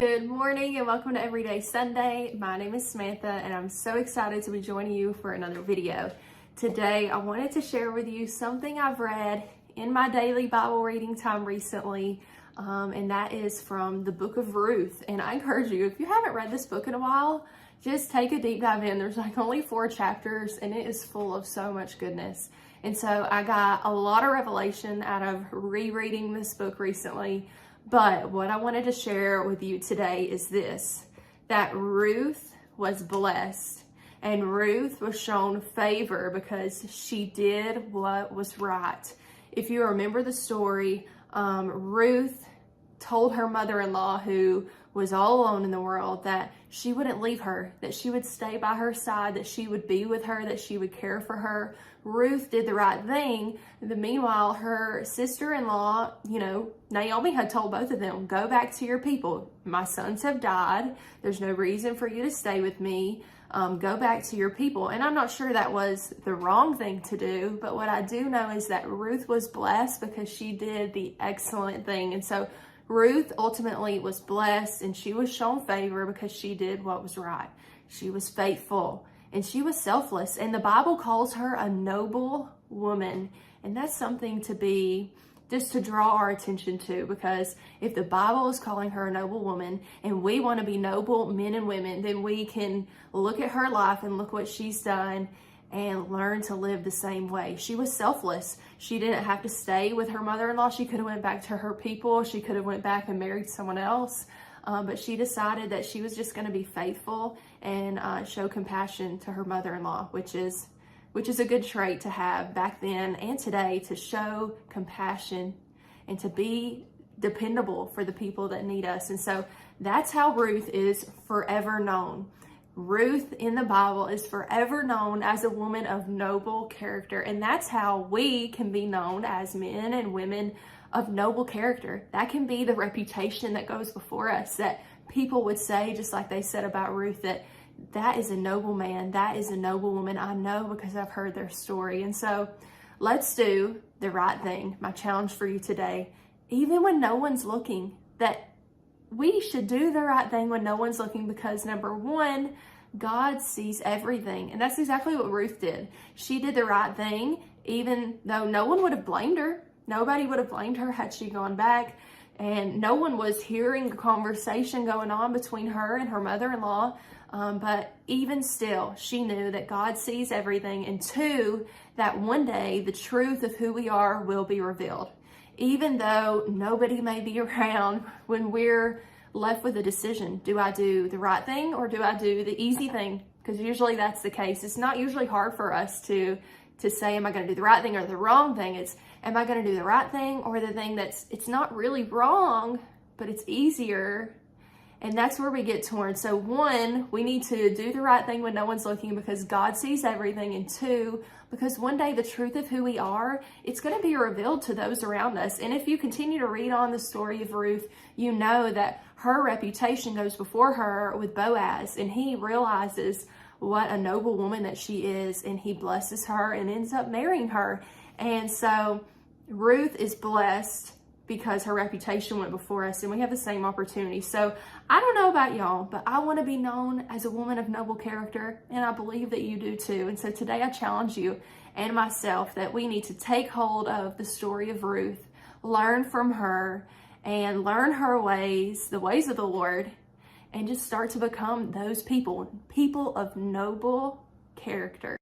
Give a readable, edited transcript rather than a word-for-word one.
Good morning and welcome to Everyday Sunday. My name is Samantha and I'm so excited to be joining you for another video. Today I wanted to share with you something I've read in my daily Bible reading time recently, and that is from the book of Ruth. And I encourage you, if you haven't read this book in a while, just take a deep dive in. There's like only 4 chapters and it is full of so much goodness. And so I got a lot of revelation out of rereading this book recently. But what I wanted to share with you today is this, that Ruth was blessed and Ruth was shown favor because she did what was right. If you remember the story, Ruth told her mother-in-law, who was all alone in the world, that she wouldn't leave her, that she would stay by her side, that she would be with her, that she would care for her. Ruth did the right thing. Meanwhile, her sister-in-law, Naomi had told both of them, go back to your people. My sons have died. There's no reason for you to stay with me. Go back to your people. And I'm not sure that was the wrong thing to do, but what I do know is that Ruth was blessed because she did the excellent thing. And so Ruth ultimately was blessed and she was shown favor because she did what was right. She was faithful and she was selfless. And the Bible calls her a noble woman. And that's something to be, just to draw our attention to, because if the Bible is calling her a noble woman and we want to be noble men and women, then we can look at her life and look what she's done and learn to live the same way. She was selfless. She didn't have to stay with her mother-in-law. She could have went back to her people. She could have went back and married someone else. But she decided that she was just going to be faithful and show compassion to her mother-in-law, which is a good trait to have back then and today, to show compassion and to be dependable for the people that need us. And so that's how Ruth is forever known. Ruth in the Bible is forever known as a woman of noble character. And that's how we can be known as men and women of noble character. That can be the reputation that goes before us, that people would say, just like they said about Ruth, that is a noble man, that is a noble woman. I know because I've heard their story. And so let's do the right thing. My challenge for you today, even when no one's looking, that we should do the right thing when no one's looking, because number one, God sees everything. And that's exactly what Ruth did. She did the right thing, even though no one would have blamed her. Nobody would have blamed her had she gone back. And no one was hearing the conversation going on between her and her mother-in-law. But even still, she knew that God sees everything. And 2, that one day the truth of who we are will be revealed. Even though nobody may be around, when we're left with a decision, do I do the right thing or do I do the easy thing? Because usually that's the case. It's not usually hard for us to say, am I going to do the right thing or the wrong thing? It's, am I going to do the right thing or the thing it's not really wrong, but it's easier? And that's where we get torn. So 1, we need to do the right thing when no one's looking because God sees everything. And 2, because one day the truth of who we are, it's going to be revealed to those around us. And if you continue to read on the story of Ruth, you know that her reputation goes before her with Boaz, and he realizes what a noble woman that she is, and he blesses her and ends up marrying her. And so Ruth is blessed because her reputation went before us, and we have the same opportunity. So I don't know about y'all, but I want to be known as a woman of noble character, and I believe that you do too. And so today I challenge you and myself that we need to take hold of the story of Ruth, learn from her, and learn her ways, the ways of the Lord, and just start to become those people of noble character.